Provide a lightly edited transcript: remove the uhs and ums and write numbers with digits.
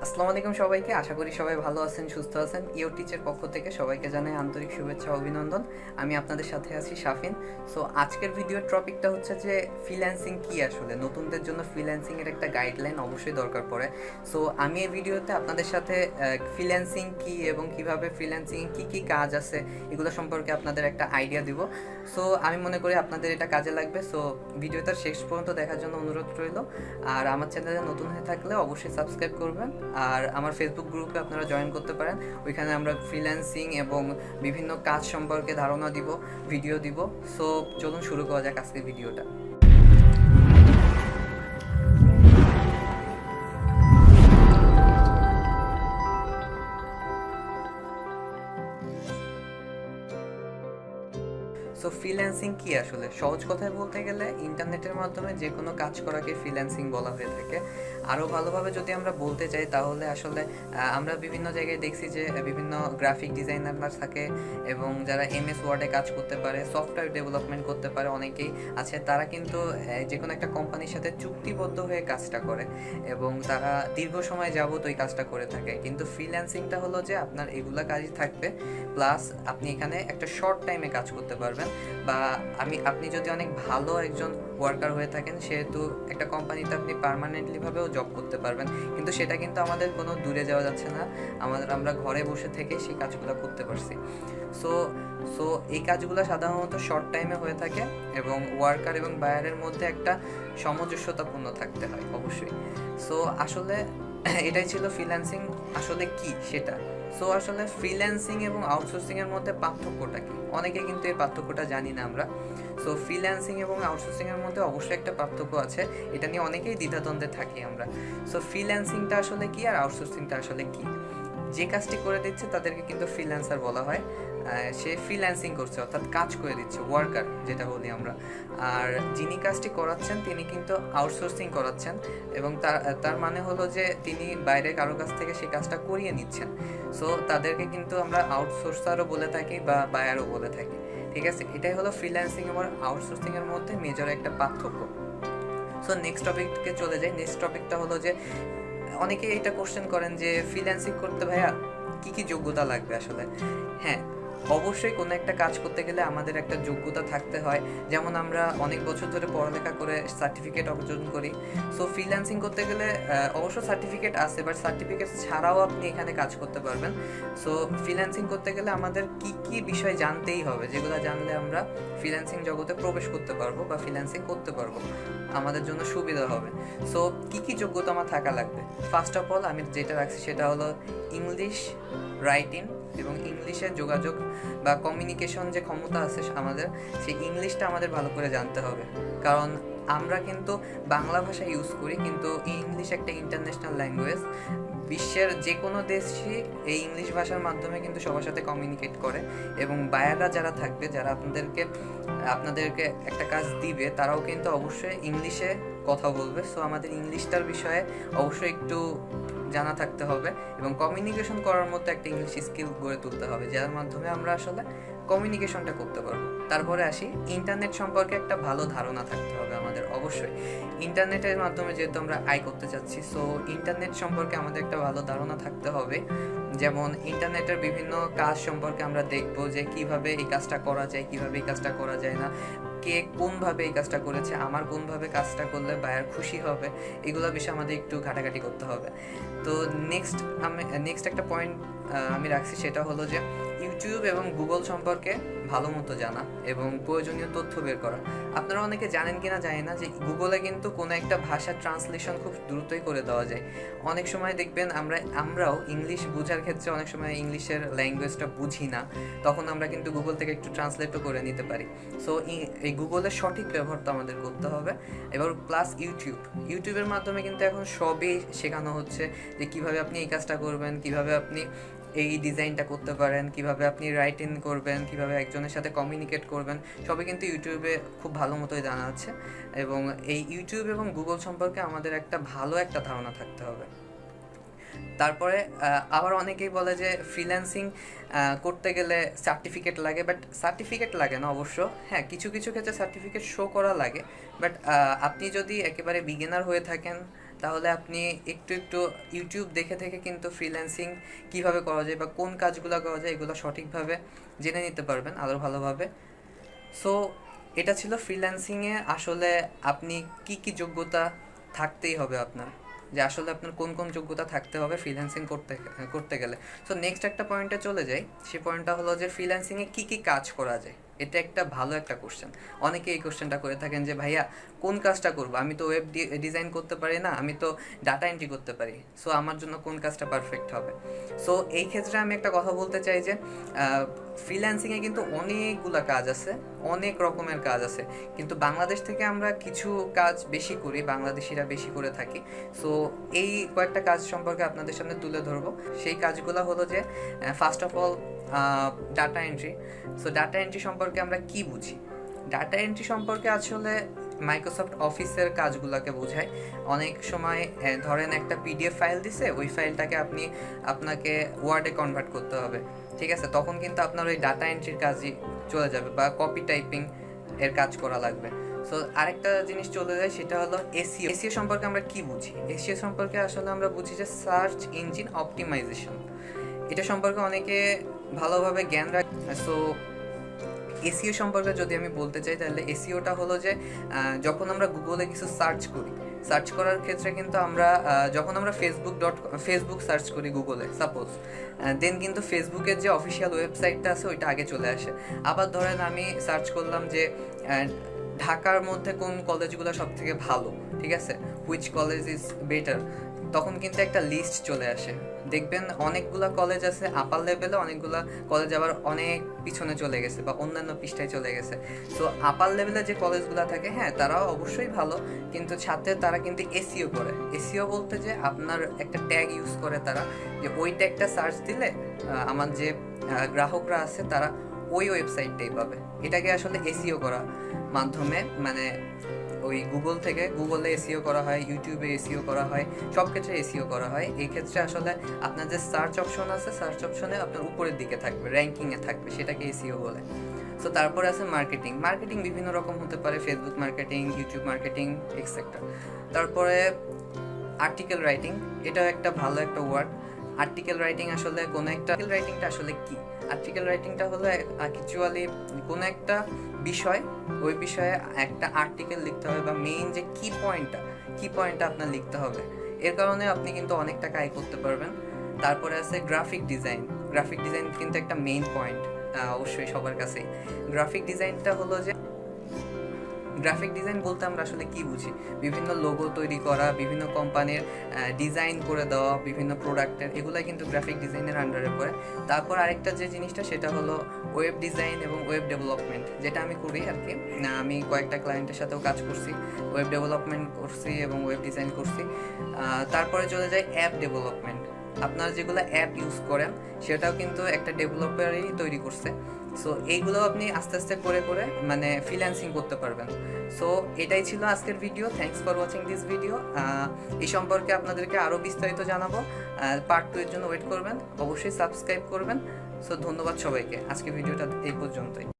আসসালামু আলাইকুম সবাইকে। আশা করি সবাই ভালো আছেন, সুস্থ আছেন। ইও টিচের পক্ষ থেকে সবাইকে জানাই আন্তরিক শুভেচ্ছা ও অভিনন্দন। আমি আপনাদের সাথে আছি শাফিন। সো আজকের ভিডিওর টপিকটা হচ্ছে যে ফ্রিল্যান্সিং কি আসলে। নতুনদের জন্য ফ্রিল্যান্সিং এর একটা গাইডলাইন অবশ্যই দরকার পড়ে। সো আমি এই ভিডিওতে আপনাদের সাথে ফ্রিল্যান্সিং কি এবং কিভাবে ফ্রিল্যান্সিং কি কি কাজ আছে এগুলো সম্পর্কে আপনাদের একটা আইডিয়া দিব। সো আমি মনে করি আপনাদের এটা কাজে লাগবে। সো ভিডিওটা শেষ পর্যন্ত দেখার জন্য অনুরোধ রইল। আর আমার চ্যানেলে নতুন হয়ে থাকলে অবশ্যই সাবস্ক্রাইব করবেন। আর আমার ফেসবুক গ্রুপে আপনারা জয়েন করতে পারেন। ওইখানে আমরা ফ্রিল্যান্সিং এবং বিভিন্ন কাজ সম্পর্কে ধারণা দিব, ভিডিও দিব। সো চলুন শুরু করা যাক আজকের ভিডিওটা। সো ফ্রিল্যান্সিং কি আসলে? সহজ কথায় বলতে গেলে ইন্টারনেটের মাধ্যমে যে কোনো কাজ করাকে ফ্রিল্যান্সিং বলা হয়ে থাকে। আরও ভালোভাবে যদি আমরা বলতে চাই তাহলে আসলে আমরা বিভিন্ন জায়গায় দেখছি যে বিভিন্ন গ্রাফিক ডিজাইনাররা থাকে এবং যারা এমএস ওয়ার্ডে কাজ করতে পারে, সফটওয়্যার ডেভেলপমেন্ট করতে পারে, অনেকেই আছে। তারা কিন্তু যে কোনো একটা কোম্পানির সাথে চুক্তিবদ্ধ হয়ে কাজটা করে এবং তারা দীর্ঘ সময় যাবত ওই কাজটা করে থাকে। কিন্তু ফ্রিল্যান্সিংটা হলো যে আপনার এগুলা কাজই থাকবে, প্লাস আপনি এখানে একটা শর্ট টাইমে কাজ করতে পারবেন। বা আপনি যদি অনেক ভালো একজন ওয়ার্কার হয়ে থাকেন, সেহেতু একটা কোম্পানিতে আপনি পার্মানেন্টলিভাবেও জব করতে পারবেন। কিন্তু সেটা কিন্তু আমাদের কোনো দূরে যাওয়া যাচ্ছে না, আমরা ঘরে বসে থেকে সেই কাজগুলো করতে পারছি। সো সো এই কাজগুলো সাধারণত শর্ট টাইমে হয়ে থাকে এবং ওয়ার্কার এবং বায়ারের মধ্যে একটা সামঞ্জস্যতাপূর্ণ থাকতে হয় অবশ্যই। সো আসলে এটাই ছিল ফ্রিল্যান্সিং আসলে কি সেটা। সো আসলে ফ্রিল্যান্সিং এবং আউটসোর্সিংয়ের মধ্যে পার্থক্যটা কি? অনেকে কিন্তু এই পার্থক্যটা জানি না আমরা। সো ফ্রিল্যান্সিং এবং আউটসোর্সিংয়ের মধ্যে অবশ্যই একটা পার্থক্য আছে, এটা নিয়ে অনেকেই দ্বিধাদ্বন্দ্বে থাকি আমরা। সো ফ্রিল্যান্সিংটা আসলে কি আর আউটসোর্সিংটা আসলে কি? যে কাজটি করে দিচ্ছে তাদেরকে কিন্তু ফ্রিল্যান্সার বলা হয়। সে ফ্রিল্যান্সিং করছে, অর্থাৎ কাজ করে দিচ্ছে, ওয়ার্কার যেটা বলি আমরা। আর যিনি কাজটি করাচ্ছেন তিনি কিন্তু আউটসোর্সিং করাচ্ছেন এবং তার মানে হলো যে তিনি বাইরে কারো কাছ থেকে সেই কাজটা করিয়ে নিচ্ছেন। সো তাদেরকে কিন্তু আমরা আউটসোর্সারও বলে থাকি বা বায়ারও বলে থাকি। ঠিক আছে, এটাই হলো ফ্রিল্যান্সিং এবং আউটসোর্সিংয়ের মধ্যে মেজর একটা পার্থক্য। সো নেক্সট টপিককে চলে যাই। নেক্সট টপিকটা হলো যে অনেকে এটা কোশ্চেন করেন যে ফ্রিল্যান্সিং করতে ভাইয়া কি কি যোগ্যতা লাগবে আসলে। হ্যাঁ, অবশ্যই কোনো একটা কাজ করতে গেলে আমাদের একটা যোগ্যতা থাকতে হয়। যেমন আমরা অনেক বছর ধরে পড়ালেখা করে সার্টিফিকেট অর্জন করি। সো ফ্রিল্যান্সিং করতে গেলে অবশ্য সার্টিফিকেট আছে, বাট সার্টিফিকেট ছাড়াও আপনি এখানে কাজ করতে পারবেন। সো ফ্রিল্যান্সিং করতে গেলে আমাদের কি কি বিষয় জানতেই হবে, যেগুলো জানলে আমরা ফ্রিল্যান্সিং জগতে প্রবেশ করতে পারবো বা ফ্রিল্যান্সিং করতে পারবো, আমাদের জন্য সুবিধা হবে। সো কি কি যোগ্যতা আমার থাকা লাগবে? ফার্স্ট অফ অল আমি যেটা রাখছি সেটা হলো ইংলিশ রাইটিং এবং ইংলিশের যোগাযোগ বা কমিউনিকেশন যে ক্ষমতা আছে আমাদের, সেই ইংলিশটা আমাদের ভালো করে জানতে হবে। কারণ আমরা কিন্তু বাংলা ভাষা ইউজ করি, কিন্তু ইংলিশ একটা ইন্টারন্যাশনাল ল্যাঙ্গুয়েজ। বিশ্বের যে কোনো দেশই এই ইংলিশ ভাষার মাধ্যমে কিন্তু সবার সাথে কমিউনিকেট করে এবং বায়াররা যারা থাকবে, যারা আপনাদেরকে একটা কাজ দিবে, তারাও কিন্তু অবশ্যই ইংলিশে কথা বলবে। সো আমাদের ইংলিশটার বিষয়ে অবশ্যই একটু জানা থাকতে হবে এবং কমিউনিকেশন করার মতো একটা ইংলিশ স্কিল গড়ে তুলতে হবে, যার মাধ্যমে আমরা আসলে কমিউনিকেশনটা করতে পারবো। তারপরে আসি, ইন্টারনেট সম্পর্কে একটা ভালো ধারণা থাকতে হবে আমাদের অবশ্যই। ইন্টারনেটের মাধ্যমে যেহেতু আমরা আয় করতে চাচ্ছি, সো ইন্টারনেট সম্পর্কে আমাদের একটা ভালো ধারণা থাকতে হবে। যেমন ইন্টারনেটের বিভিন্ন কাজ সম্পর্কে আমরা দেখবো যে কিভাবে এই কাজটা করা যায়, কিভাবে এই কাজটা করা যায় না, কে কোনভাবে এই কাজটা করেছে, আমার কোনভাবে কাজটা করলে বায়ার খুশি হবে, এগুলো বিষয়ে আমাদের একটু ঘাটাঘাটি করতে হবে। তো নেক্সট একটা পয়েন্ট আমি রাখছি, সেটা হলো যে ইউটিউব এবং গুগল সম্পর্কে ভালো মতো জানা এবং প্রয়োজনীয় তথ্য বের করা। আপনারা অনেকে জানেন কিনা জানি না যে গুগলে কিন্তু কোনো একটা ভাষার ট্রান্সলেশন খুব দ্রুতই করে দেওয়া যায়। অনেক সময় দেখবেন আমরাও ইংলিশ বোঝার ক্ষেত্রে অনেক সময় ইংলিশের ল্যাঙ্গুয়েজটা বুঝি না, তখন আমরা কিন্তু গুগল থেকে একটু ট্রান্সলেটও করে নিতে পারি। সো এই গুগলের সঠিক ব্যবহারটা আমাদের করতে হবে। এবার প্লাস ইউটিউবের মাধ্যমে কিন্তু এখন সবই শেখানো হচ্ছে যে কীভাবে আপনি এই কাজটা করবেন, কীভাবে আপনি এই ডিজাইনটা করতে পারেন, কিভাবে আপনি রাইটিং করবেন, কিভাবে একজনের সাথে কমিউনিকেট করবেন, সবই কিন্তু ইউটিউবে খুব ভালো মতোই জানা আছে। এবং এই ইউটিউব এবং গুগল সম্পর্কে আমাদের একটা ভালো একটা ধারণা থাকতে হবে। তারপরে আবার অনেকেই বলে যে ফ্রিল্যান্সিং করতে গেলে সার্টিফিকেট লাগে, বাট সার্টিফিকেট লাগে না অবশ্য। হ্যাঁ, কিছু কিছু ক্ষেত্রে সার্টিফিকেট শো করা লাগে, বাট আপনি যদি একেবারে বিগিনার হয়ে থাকেন তাহলে আপনি একটু একটু ইউটিউব দেখে থেকে কিন্তু ফ্রিল্যান্সিং কিভাবে করা যায় বা কোন কাজগুলো করা যায় এগুলো সঠিকভাবে জেনে নিতে পারবেন আরও ভালোভাবে। সো এটা ছিল ফ্রিল্যান্সিংয়ে আসলে আপনি কি কি যোগ্যতা থাকতেই হবে আপনার, যে আসলে আপনার কোন কোন যোগ্যতা থাকতে হবে ফ্রিল্যান্সিং করতে করতে গেলে। সো নেক্সট একটা পয়েন্টে চলে যাই, সেই পয়েন্টটা হলো যে ফ্রিল্যান্সিংয়ে কি কি কাজ করা যায়। এটা একটা ভালো একটা কোশ্চেন, অনেকে এই কোশ্চেনটা করে থাকেন যে ভাইয়া কোন কাজটা করবো, আমি তো ওয়েব ডিজাইন করতে পারি না, আমি তো ডাটা এন্ট্রি করতে পারি, সো আমার জন্য কোন কাজটা পারফেক্ট হবে। সো এই ক্ষেত্রে আমি একটা কথা বলতে চাই যে ফ্রিল্যান্সিংয়ে কিন্তু অনেকগুলো কাজ আছে, অনেক রকমের কাজ আছে, কিন্তু বাংলাদেশ থেকে আমরা কিছু কাজ বেশি করি, বাংলাদেশিরা বেশি করে থাকি। সো এই কয়েকটা কাজ সম্পর্কে আপনাদের সামনে তুলে ধরবো। সেই কাজগুলো হলো যে first of all data entry. So data entry সম্পর্কে আমরা কি বুঝি? ডাটা এন্ট্রি সম্পর্কে আসলে মাইক্রোসফট অফিসের কাজগুলোকে বোঝায়। অনেক সময় ধরেন একটা পিডিএফ ফাইল দিছে, ওই ফাইলটাকে আপনাকে ওয়ার্ডে কনভার্ট করতে হবে, ঠিক আছে, তখন কিন্তু আপনার ওই ডাটা এন্ট্রির কাজই চলে যাবে, বা কপি টাইপিং এর কাজ করা লাগবে। সো আরেকটা জিনিস চলে যায়, সেটা হলো এসইও। এসইও সম্পর্কে আমরা কি বুঝি? এসইও সম্পর্কে আসলে আমরা বুঝি যে সার্চ ইঞ্জিন অপটিমাইজেশন। এটা সম্পর্কে অনেকে ভালোভাবে জ্ঞান রাখে। সো এসইও সম্পর্কে যদি আমি বলতে চাই, তাহলে এসইওটা হলো যে যখন আমরা গুগলে কিছু সার্চ করার ক্ষেত্রে কিন্তু আমরা যখন আমরা ফেসবুক সার্চ করি গুগলে সাপোজ, দেন কিন্তু ফেসবুকের যে অফিসিয়াল ওয়েবসাইটটা আছে ওইটা আগে চলে আসে। আবার ধরেন আমি সার্চ করলাম যে ঢাকার মধ্যে কোন কলেজগুলো সব থেকে ভালো, ঠিক আছে, হুইচ কলেজ ইজ বেটার, তখন কিন্তু একটা লিস্ট চলে আসে। দেখবেন অনেকগুলা কলেজ আছে আপার লেভেলে, অনেকগুলা কলেজ আবার অনেক পিছনে চলে গেছে বা অন্যান্য পৃষ্ঠায় চলে গেছে। সো আপার লেভেলে যে কলেজগুলো থাকে, হ্যাঁ তারাও অবশ্যই ভালো, কিন্তু সাথে তারা কিন্তু এসইও করে। এসইও বলতে যে আপনার একটা ট্যাগ ইউজ করে তারা, যে ওই ট্যাগটা সার্চ দিলে আমার যে গ্রাহকরা আছে তারা ওই ওয়েবসাইটটাই পাবে। এটাকে আসলে এসইও করা মাধ্যমে, মানে ওই গুগলে এসইও করা হয়, ইউটিউবে এসইও করা হয়, সব ক্ষেত্রে এসইও করা হয়। এই ক্ষেত্রে আসলে আপনার যে সার্চ অপশন আছে, সার্চ অপশনে আপনার উপরের দিকে থাকবে, র্যাঙ্কিংয়ে থাকবে, সেটাকে এসইও বলে। সো তারপরে আছে মার্কেটিং বিভিন্ন রকম হতে পারে, Facebook marketing, YouTube marketing, etcetera. তারপরে আর্টিকেল রাইটিং, এটাও একটা ভালো একটা ওয়ার্ড। আর্টিকেল রাইটিং আসলে রাইটিংটা আসলে কি? আর্টিকেল রাইটিংটা হলো অ্যাকচুয়ালি কোনো একটা বিষয়, ওই বিষয়ে একটা আর্টিকেল লিখতে হবে, বা মেইন যে কি পয়েন্টটা আপনার লিখতে হবে। এর কারণে আপনি কিন্তু অনেক টাকা আয় করতে পারবেন। তারপরে আছে গ্রাফিক ডিজাইন কিন্তু একটা মেইন পয়েন্ট অবশ্যই সবার কাছেই। গ্রাফিক ডিজাইন বলতে আমরা আসলে কি বুঝি? বিভিন্ন লোগো তৈরি করা, বিভিন্ন কোম্পানির ডিজাইন করে দেওয়া, বিভিন্ন প্রোডাক্টের, এগুলাই কিন্তু গ্রাফিক ডিজাইনের আন্ডারে পড়ে। তারপর আরেকটা যে জিনিসটা, সেটা হলো ওয়েব ডিজাইন এবং ওয়েব ডেভেলপমেন্ট, যেটা আমি করি আর কি। আমি কয়েকটা ক্লায়েন্টের সাথেও কাজ করছি, ওয়েব ডেভেলপমেন্ট করছি এবং ওয়েব ডিজাইন করছি। তারপরে চলে যায় অ্যাপ ডেভেলপমেন্ট। আপনারা যেগুলো অ্যাপ ইউজ করেন সেটাও কিন্তু একটা ডেভেলপারই তৈরি করছে। সো এইগুলো আপনি আস্তে আস্তে করে মানে ফ্রিল্যান্সিং করতে পারবেন। সো এটাই ছিল আজকের video. Thanks for watching this video. এই সম্পর্কে আপনাদেরকে আরও বিস্তারিত জানাবো। পার্ট 2 এর জন্য ওয়েট করবেন, অবশ্যই সাবস্ক্রাইব করবেন। সো ধন্যবাদ সবাইকে, আজকে ভিডিওটা এই পর্যন্তই।